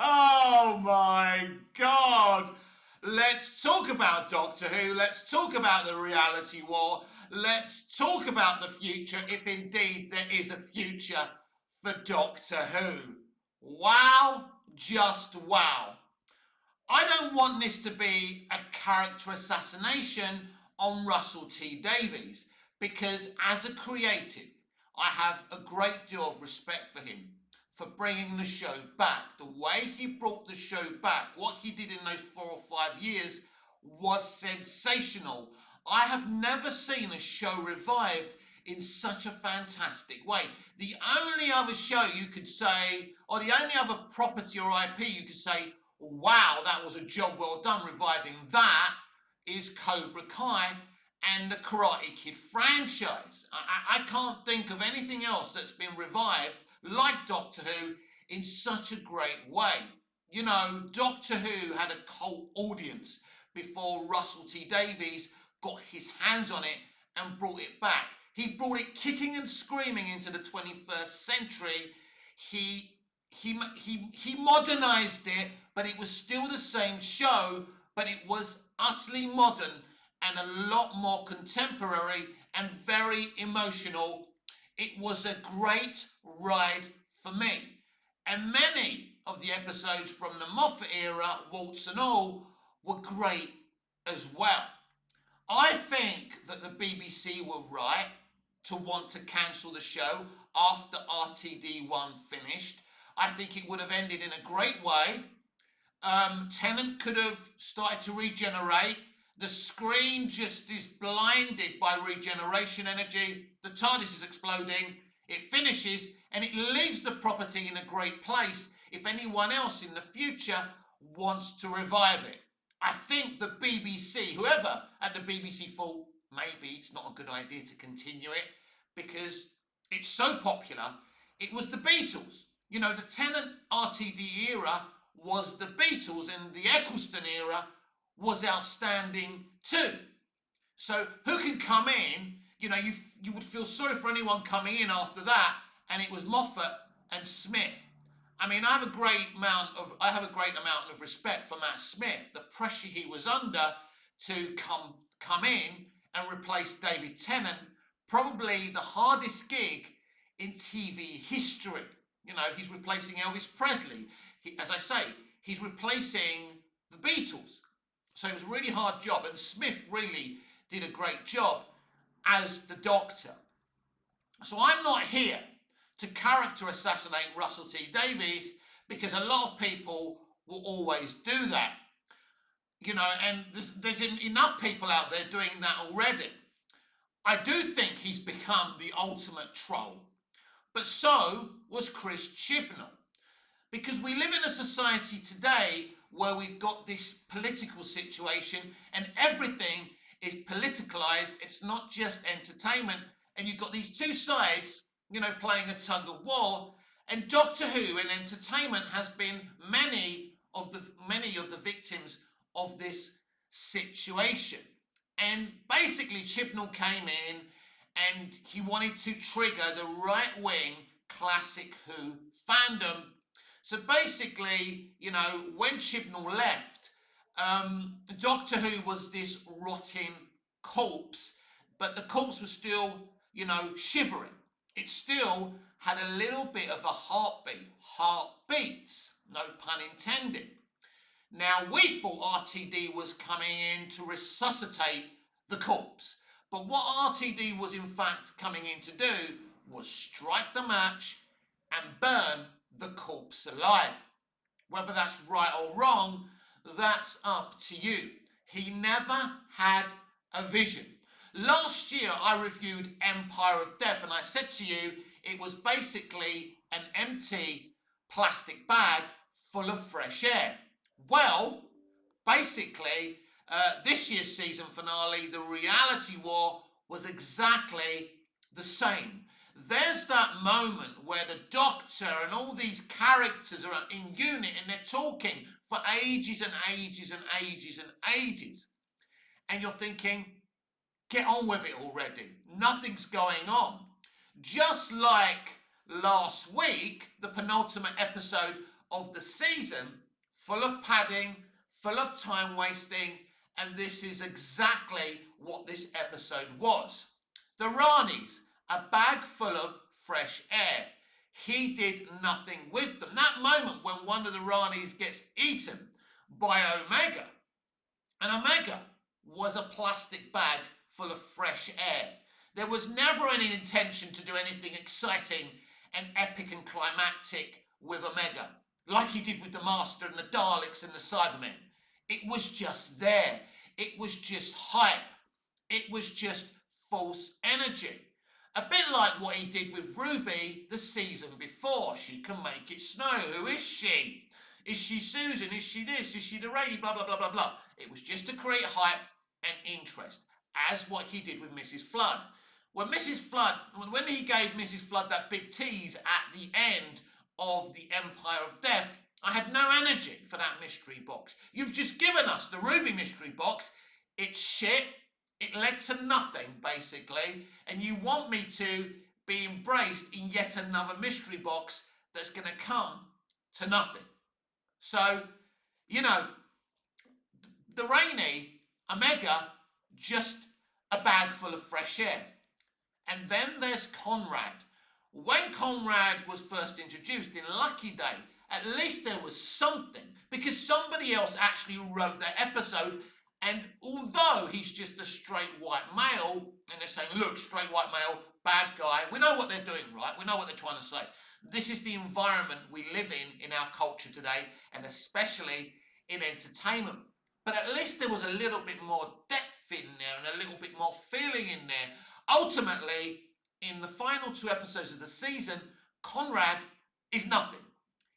Oh my God! Let's talk about Doctor Who. Let's talk about the reality war. Let's talk about the future, if indeed there is a future for Doctor Who. Wow, just wow. I don't want this to be a character assassination on Russell T Davies because, as a creative, I have a great deal of respect for him for bringing the show back. The way he brought the show back, what he did in those 4 or 5 years was sensational. I have never seen a show revived in such a fantastic way. The only other show you could say, or the only other property or IP you could say, wow, that was a job well done reviving that, is Cobra Kai and the Karate Kid franchise. I can't think of anything else that's been revived like Doctor Who in such a great way. You know, Doctor Who had a cult audience before Russell T Davies got his hands on it and brought it back. He brought it kicking and screaming into the 21st century. He modernized it, but it was still the same show, but it was utterly modern and a lot more contemporary and very emotional. It was a great ride for me. And many of the episodes from the Moffat era, warts and all, were great as well. I think that the BBC were right to want to cancel the show after RTD1 finished. I think it would have ended in a great way. Tennant could have started to regenerate. The screen just is blinded by regeneration energy. The TARDIS is exploding. It finishes and it leaves the property in a great place if anyone else in the future wants to revive it. I think the BBC, whoever at the BBC thought maybe it's not a good idea to continue it because it's so popular. It was the Beatles. You know, the Tennant RTD era was the Beatles and the Eccleston era was outstanding too. So who can come in? You know, you would feel sorry for anyone coming in after that, and it was Moffat and Smith. I mean, I have a great amount of respect for Matt Smith. The pressure he was under to come in and replace David Tennant, probably the hardest gig in TV history. You know, he's replacing Elvis Presley. As I say, he's replacing the Beatles. So it was a really hard job, and Smith really did a great job as the Doctor. So I'm not here to character assassinate Russell T Davies because a lot of people will always do that. You know, and there's enough people out there doing that already. I do think he's become the ultimate troll, but so was Chris Chibnall. Because we live in a society today where we've got this political situation and everything is politicalized. It's not just entertainment. And you've got these two sides, you know, playing a tug of war. And Doctor Who in entertainment has been many of the victims of this situation. And basically Chibnall came in and he wanted to trigger the right-wing classic Who fandom. So basically, you know, when Chibnall left, Doctor Who was this rotting corpse, but the corpse was still, you know, shivering. It still had a little bit of a heartbeat. Heartbeats, no pun intended. Now, we thought RTD was coming in to resuscitate the corpse. But what RTD was in fact coming in to do was strike the match and burn the corpse alive. Whether that's right or wrong, that's up to you. He never had a vision. Last year I reviewed Empire of Death and I said to you it was basically an empty plastic bag full of fresh air. Well, basically this year's season finale, the reality war, was exactly the same. There's that moment where the Doctor and all these characters are in unit and they're talking for ages and ages and ages and ages. And you're thinking, get on with it already. Nothing's going on. Just like last week, the penultimate episode of the season, full of padding, full of time wasting, and this is exactly what this episode was. The Ranis, a bag full of fresh air. He did nothing with them. That moment when one of the Ranis gets eaten by Omega, and Omega was a plastic bag full of fresh air. There was never any intention to do anything exciting and epic and climactic with Omega, like he did with the Master and the Daleks and the Cybermen. It was just there. It was just hype. It was just false energy. A bit like what he did with Ruby the season before. She can make it snow. Who is she? Is she Susan? Is she this? Is she the lady? Blah, blah, blah, blah, blah. It was just to create hype and interest, as what he did with Mrs. Flood. When he gave Mrs. Flood that big tease at the end of the Empire of Death, I had no energy for that mystery box. You've just given us the Ruby mystery box. It's shit. It led to nothing, basically. And you want me to be embraced in yet another mystery box that's going to come to nothing. So, you know, the Rainy, Omega, just a bag full of fresh air. And then there's Conrad. When Conrad was first introduced in Lucky Day, at least there was something, because somebody else actually wrote that episode. And although he's just a straight white male, and they're saying, look, straight white male, bad guy, we know what they're doing, right? We know what they're trying to say. This is the environment we live in our culture today, and especially in entertainment. But at least there was a little bit more depth in there and a little bit more feeling in there. Ultimately, in the final 2 episodes of the season, Conrad is nothing.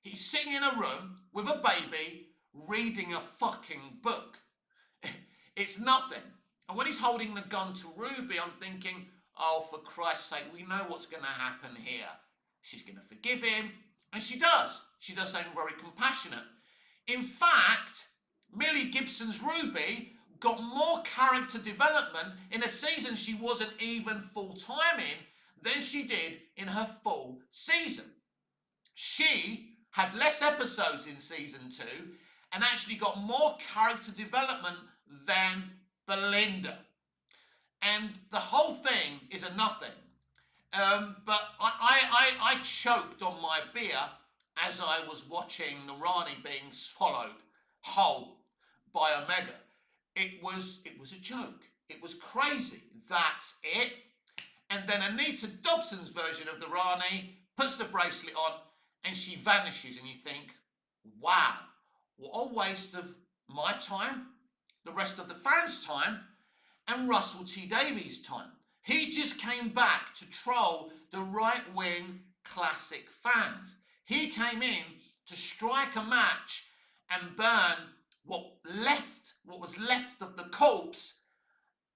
He's sitting in a room with a baby reading a fucking book. It's nothing. And when he's holding the gun to Ruby, I'm thinking, oh, for Christ's sake, we know what's going to happen here. She's going to forgive him. And she does. She does something very compassionate. In fact, Millie Gibson's Ruby got more character development in a season she wasn't even full-time in than she did in her full season. She had less episodes in season 2 and actually got more character development than Belinda. And the whole thing is a nothing. But I choked on my beer as I was watching the Rani being swallowed whole by Omega. It was a joke. It was crazy. That's it. And then Anita Dobson's version of the Rani puts the bracelet on and she vanishes, and you think, wow, what a waste of my time, the rest of the fans' time, and Russell T Davies' time. He just came back to troll the right-wing classic fans. He came in to strike a match and burn what was left of the corpse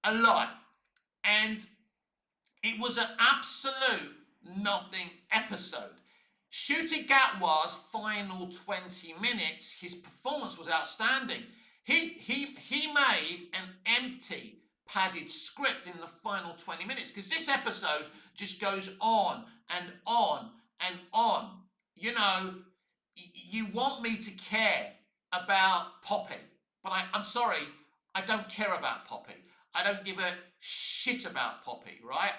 alive. And it was an absolute nothing episode. Ncuti Gatwa's final 20 minutes, his performance was outstanding. He made an empty, padded script in the final 20 minutes, because this episode just goes on and on and on. You know, you want me to care about Poppy, but I'm sorry, I don't care about Poppy. I don't give a shit about Poppy, right?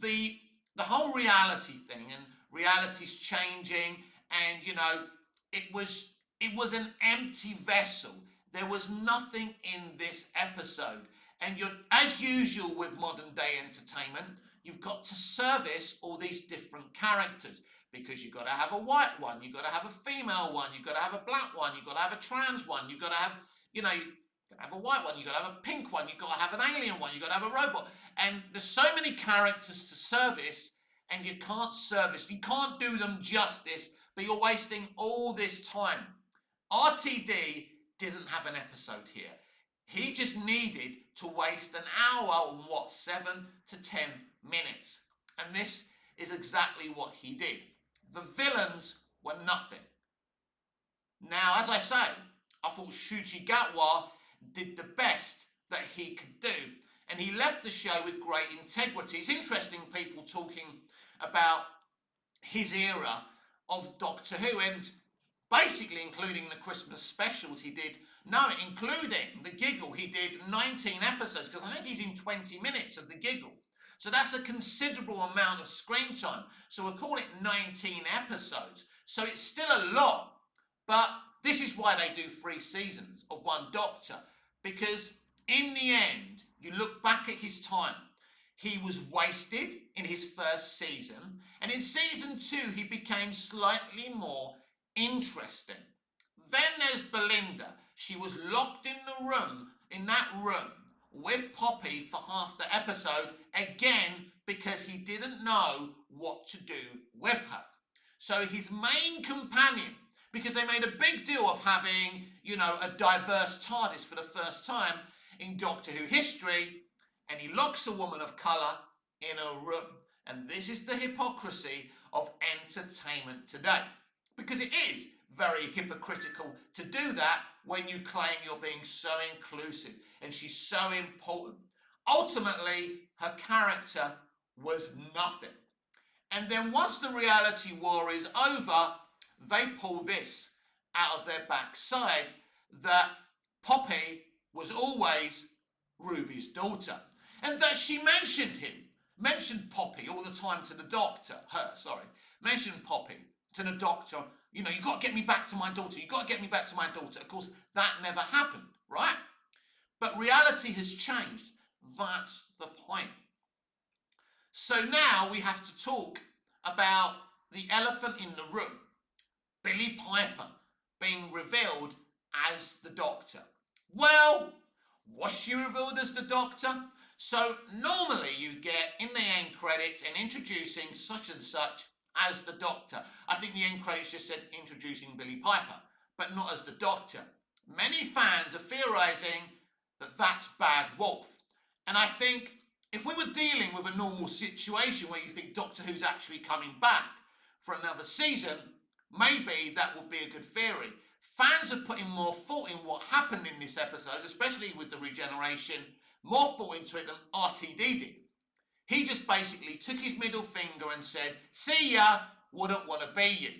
The whole reality thing, and reality's changing, and you know, it was an empty vessel. There was nothing in this episode. And you're, as usual with modern day entertainment, you've got to service all these different characters, because you've got to have a white one, you've got to have a female one, you've got to have a black one, you've got to have a trans one, you've got to have, you know, you've got to have a white one, you've got to have a pink one, you've got to have an alien one, you've got to have a robot. And there's so many characters to service, and you can't do them justice, but you're wasting all this time. RTD didn't have an episode here. He just needed to waste an hour on 7 to 10 minutes. And this is exactly what he did. The villains were nothing. Now, as I say, I thought Ncuti Gatwa did the best that he could do. And he left the show with great integrity. It's interesting, people talking about his era of Doctor Who. And basically including the Christmas specials he did. No, including the Giggle, he did 19 episodes, because I think he's in 20 minutes of the Giggle. So that's a considerable amount of screen time. So we'll call it 19 episodes. So it's still a lot. But this is why they do 3 seasons of one Doctor. Because in the end, you look back at his time, he was wasted in his first season. And in season 2, he became slightly more interesting. Then there's Belinda. She was locked in that room, with Poppy for half the episode, again, because he didn't know what to do with her. So his main companion, because they made a big deal of having, a diverse TARDIS for the first time in Doctor Who history, and he locks a woman of colour in a room. And this is the hypocrisy of entertainment today. Because it is very hypocritical to do that when you claim you're being so inclusive and she's so important. Ultimately, her character was nothing. And then once the reality war is over, they pull this out of their backside, that Poppy was always Ruby's daughter. And that she mentioned Poppy all the time to the Doctor, mentioned Poppy to the Doctor, you got to get me back to my daughter, Of course, that never happened, right? But reality has changed. That's the point. So now we have to talk about the elephant in the room, Billie Piper being revealed as the Doctor. Well, was she revealed as the Doctor? So normally you get in the end credits and introducing such and such as the Doctor. I think the end credits just said introducing Billie Piper, but not as the Doctor. Many fans are theorising that that's bad wolf. And I think if we were dealing with a normal situation where you think Doctor Who's actually coming back for another season, maybe that would be a good theory. Fans are putting more thought in what happened in this episode, especially with the regeneration, more thought into it than RTD did. He just basically took his middle finger and said, "See ya, wouldn't want to be you."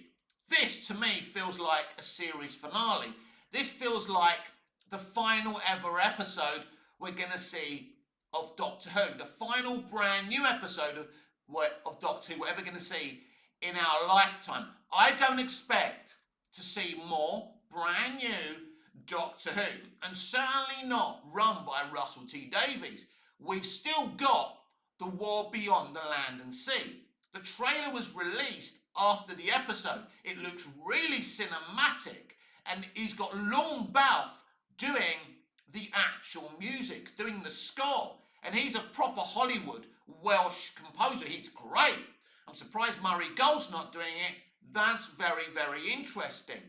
This, to me, feels like a series finale. This feels like the final ever episode we're going to see of Doctor Who. The final brand new episode of Doctor Who we're ever going to see in our lifetime. I don't expect to see more brand new Doctor Who, and certainly not run by Russell T Davies. We've still got The War Beyond the Land and Sea. The trailer was released after the episode. It looks really cinematic, and he's got Lorne Balfe doing the actual music, doing the score, and he's a proper Hollywood Welsh composer. He's great. I'm surprised Murray Gold's not doing it. That's very, very interesting.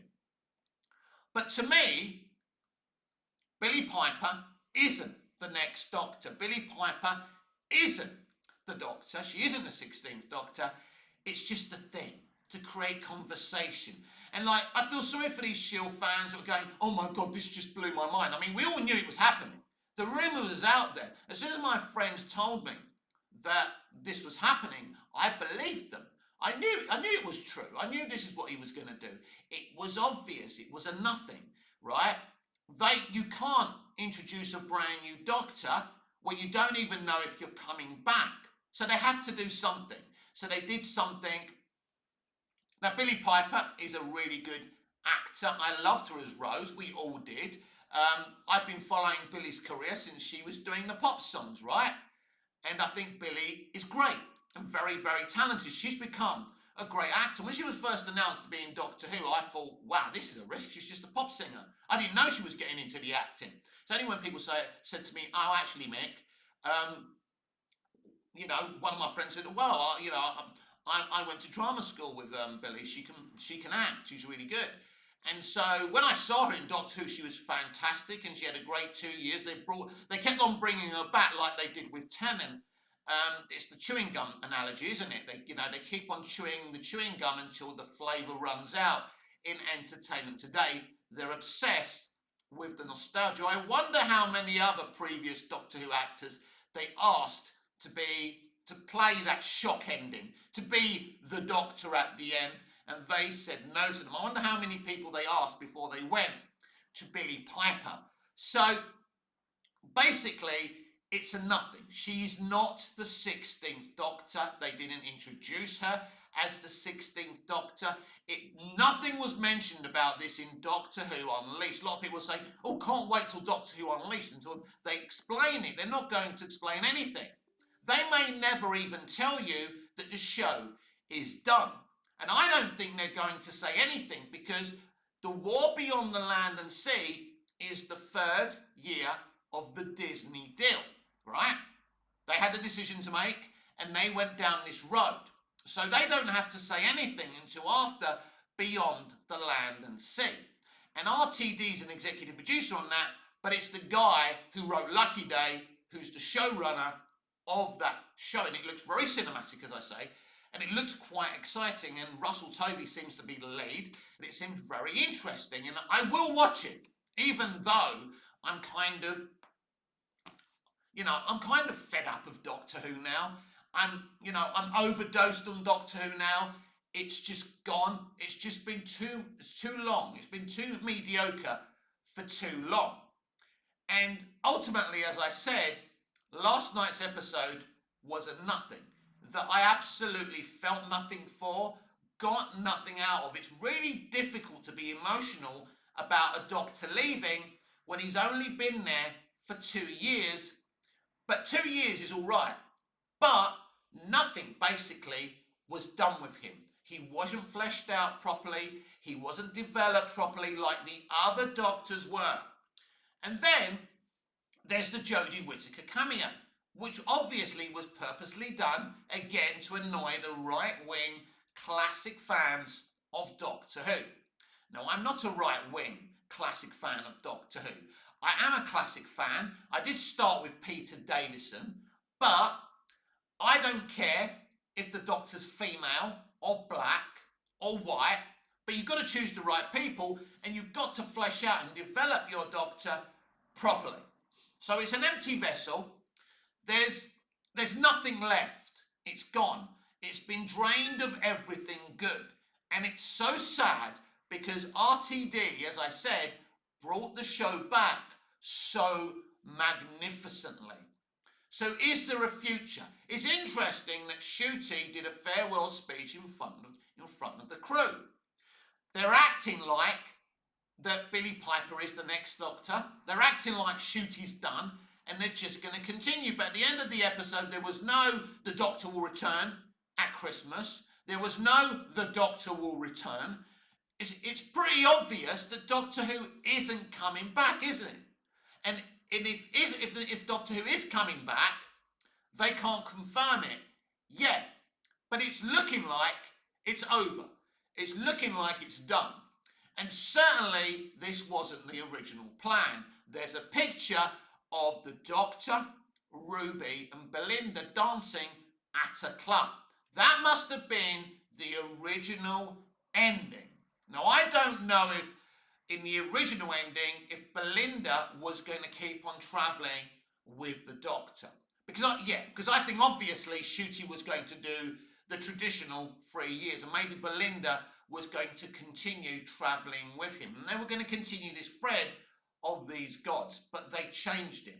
But to me, Billie Piper isn't the next Doctor. Billie Piper isn't the Doctor. She isn't the 16th Doctor. It's just a thing to create conversation. And I feel sorry for these Shield fans who are going, "Oh my God, this just blew my mind." I mean, we all knew it was happening. The rumour was out there. As soon as my friends told me that this was happening, I believed them. I knew it was true. I knew this is what he was going to do. It was obvious. It was a nothing, right? You can't introduce a brand new Doctor when you don't even know if you're coming back. So they had to do something. So they did something. Now, Billie Piper is a really good actor. I loved her as Rose. We all did. I've been following Billie's career since she was doing the pop songs, right? And I think Billie is great and very, very talented. She's become a great actor. When she was first announced to be in Doctor Who, I thought, wow, this is a risk. She's just a pop singer. I didn't know she was getting into the acting. It's only when people said to me, "Oh, actually, Mick," one of my friends said, "Well, I went to drama school with Billie. She can act. She's really good." And so when I saw her in Doctor Who, she was fantastic, and she had a great 2 years. They kept on bringing her back like they did with Tennant. It's the chewing gum analogy, isn't it? They keep on chewing the chewing gum until the flavour runs out. In entertainment today, they're obsessed with the nostalgia. I wonder how many other previous Doctor Who actors they asked to play that shock ending, to be the Doctor at the end. and they said no to them. I wonder how many people they asked before they went to Billie Piper. So basically, it's a nothing. She's not the 16th Doctor. They didn't introduce her as the 16th Doctor. Nothing was mentioned about this in Doctor Who Unleashed. A lot of people say, oh, can't wait till Doctor Who Unleashed until they explain it. They're not going to explain anything. They may never even tell you that the show is done. And I don't think they're going to say anything, because the War Beyond the Land and Sea is the 3rd year of the Disney deal, right? They had a decision to make and they went down this road. So they don't have to say anything until after Beyond the Land and Sea. And RTD is an executive producer on that, but it's the guy who wrote Lucky Day, who's the showrunner of that show. And it looks very cinematic, as I say, and it looks quite exciting. And Russell Tovey seems to be the lead, and it seems very interesting. And I will watch it, even though I'm kind of fed up of Doctor Who now. I'm overdosed on Doctor Who now. It's just gone. It's just been too long. It's been too mediocre for too long. And ultimately, as I said, last night's episode was a nothing that I absolutely felt nothing for, got nothing out of. It's really difficult to be emotional about a Doctor leaving when he's only been there for 2 years. But 2 years is all right. But nothing basically was done with him. He wasn't fleshed out properly. He wasn't developed properly like the other Doctors were. And then there's the Jodie Whittaker cameo, which obviously was purposely done, again, to annoy the right-wing classic fans of Doctor Who. Now, I'm not a right-wing classic fan of Doctor Who. I am a classic fan. I did start with Peter Davison, but I don't care if the Doctor's female or black or white, but you've got to choose the right people, and you've got to flesh out and develop your Doctor properly. So it's an empty vessel. There's nothing left. It's gone. It's been drained of everything good. And it's so sad, because RTD, as I said, brought the show back so magnificently. So is there a future? It's interesting that Ncuti did a farewell speech in front of the crew. They're acting like that Billie Piper is the next Doctor. They're acting like Ncuti's done, and they're just going to continue. But at the end of the episode, there was no "the Doctor will return" at Christmas. There was no "the Doctor will return." It's pretty obvious that Doctor Who isn't coming back, isn't it? And if Doctor Who is coming back, they can't confirm it yet. But it's looking like it's over. It's looking like it's done. And certainly this wasn't the original plan. There's a picture of the Doctor, Ruby and Belinda dancing at a club. That must have been the original ending. Now, I don't know if in the original ending, if Belinda was going to keep on travelling with the Doctor. Because I think obviously Ncuti was going to do the traditional 3 years, and maybe Belinda was going to continue travelling with him. And they were going to continue this thread of these gods, but they changed it.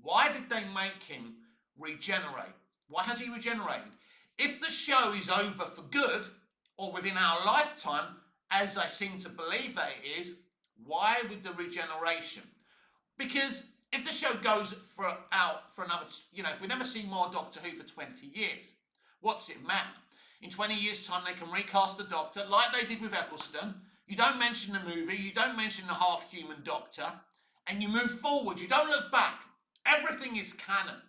Why did they make him regenerate? Why has he regenerated? If the show is over for good, or within our lifetime, as I seem to believe that it is, why with the regeneration? Because if the show goes out for another, if we never see more Doctor Who for 20 years, what's it matter? In 20 years' time, they can recast the Doctor like they did with Eccleston. You don't mention the movie, you don't mention the half-human Doctor, and you move forward. You don't look back. Everything is canon.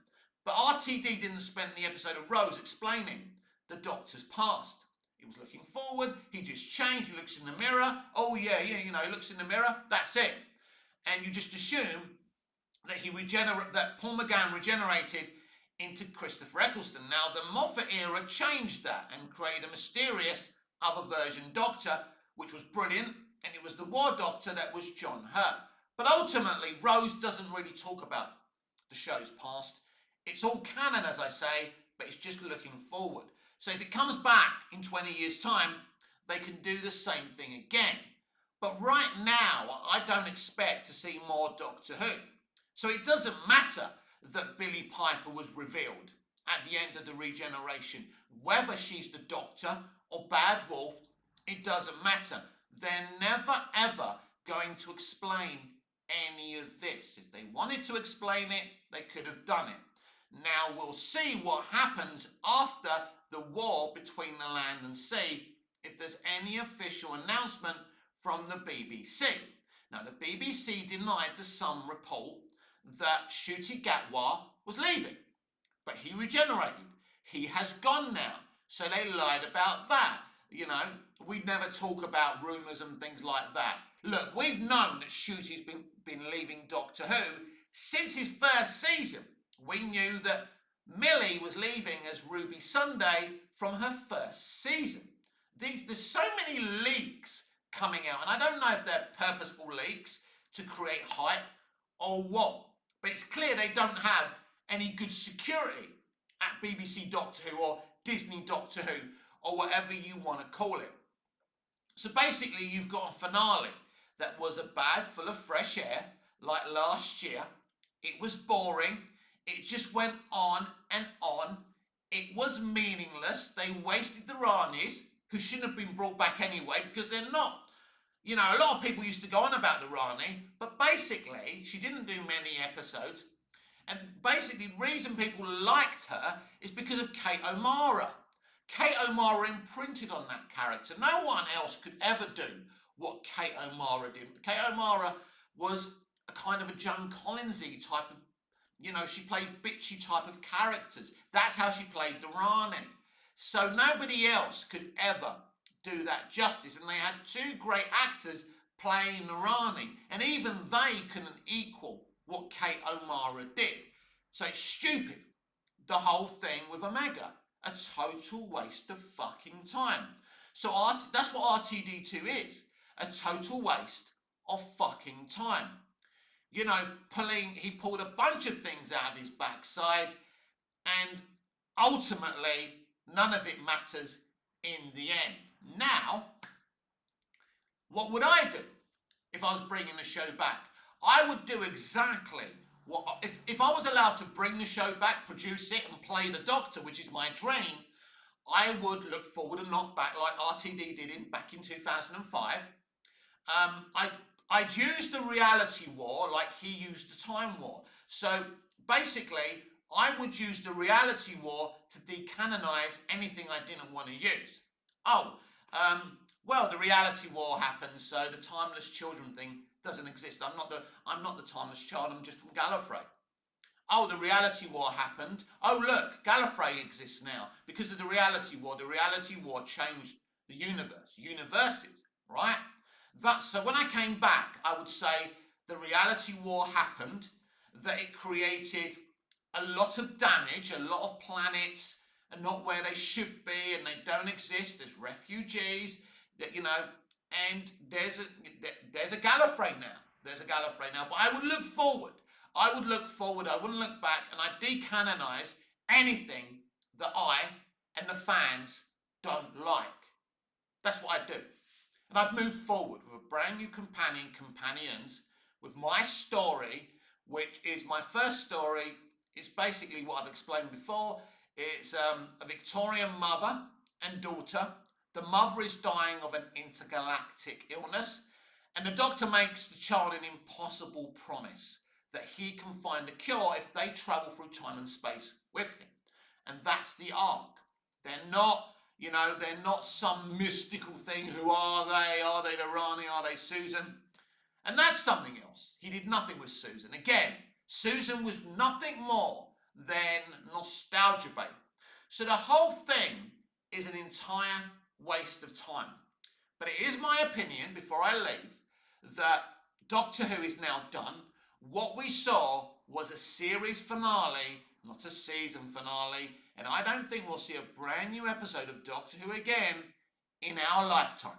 But RTD didn't spend the episode of Rose explaining the Doctor's past. He was looking forward. He just changed. He looks in the mirror. Oh, yeah, he looks in the mirror. That's it. And you just assume that that Paul McGann regenerated into Christopher Eccleston. Now, the Moffat era changed that and created a mysterious other version Doctor, which was brilliant, and it was the War Doctor that was John Hurt. But ultimately, Rose doesn't really talk about the show's past. It's all canon, as I say, but it's just looking forward. So if it comes back in 20 years' time, they can do the same thing again. But right now, I don't expect to see more Doctor Who. So it doesn't matter that Billie Piper was revealed at the end of the regeneration. Whether she's the Doctor or Bad Wolf, it doesn't matter. They're never ever going to explain any of this. If they wanted to explain it, they could have done it. Now we'll see what happens after the war between the land and sea, if there's any official announcement from the BBC. Now the BBC denied the Sun report that Ncuti Gatwa was leaving, but he regenerated. He has gone now, so they lied about that. You know, we never talk about rumours and things like that. Look, we've known that Ncuti's been leaving Doctor Who since his first season. We knew that Millie was leaving as Ruby Sunday from her first season. There's so many leaks coming out, and I don't know if they're purposeful leaks to create hype or what, but it's clear they don't have any good security at BBC Doctor Who or Disney Doctor Who or whatever you want to call it. So basically you've got a finale that was a bag full of fresh air like last year. It was boring. It just went on and on. It was meaningless. They wasted the Ranis, who shouldn't have been brought back anyway because they're not. You know, a lot of people used to go on about the Rani, but basically she didn't do many episodes. And basically the reason people liked her is because of Kate O'Mara. Kate O'Mara imprinted on that character. No one else could ever do what Kate O'Mara did. Kate O'Mara was a kind of a Joan Collinsy type of, you know, she played bitchy type of characters. That's how she played the Rani. So nobody else could ever do that justice. And they had two great actors playing the Rani. And even they couldn't equal what Kate O'Mara did. So it's stupid, the whole thing with Omega. A total waste of fucking time. So that's what RTD2 is. A total waste of fucking time. You know, he pulled a bunch of things out of his backside, and ultimately none of it matters in the end. Now, what would I do if I was bringing the show back? I would do exactly what, if I was allowed to bring the show back, produce it and play the Doctor, which is my dream, I would look forward and not back like RTD did back in 2005. I'd use the reality war like he used the time war. So basically, I would use the reality war to decanonize anything I didn't want to use. Well, the reality war happened, so the timeless children thing doesn't exist. I'm not the timeless child. I'm just from Gallifrey. Oh, the reality war happened. Oh, look, Gallifrey exists now because of the reality war. The reality war changed the universes, right? So when I came back, I would say the reality war happened, that it created a lot of damage, a lot of planets are not where they should be and they don't exist. There's refugees, that, you know, and there's a Gallifrey now. There's a Gallifrey now. But I would look forward. I wouldn't look back, and I'd decanonize anything that I and the fans don't like. That's what I'd do. And I'd move forward with a brand new companions, with my story, which is my first story. It's basically what I've explained before. It's a Victorian mother and daughter. The mother is dying of an intergalactic illness, and the Doctor makes the child an impossible promise that he can find a cure if they travel through time and space with him. And that's the arc. They're not, you know, they're not some mystical thing. Who are they? Are they the Rani? Are they Susan? And that's something else. He did nothing with Susan. Again, Susan was nothing more than nostalgia bait. So the whole thing is an entire waste of time. But it is my opinion, before I leave, that Doctor Who is now done. What we saw was a series finale, not a season finale, and I don't think we'll see a brand new episode of Doctor Who again in our lifetime.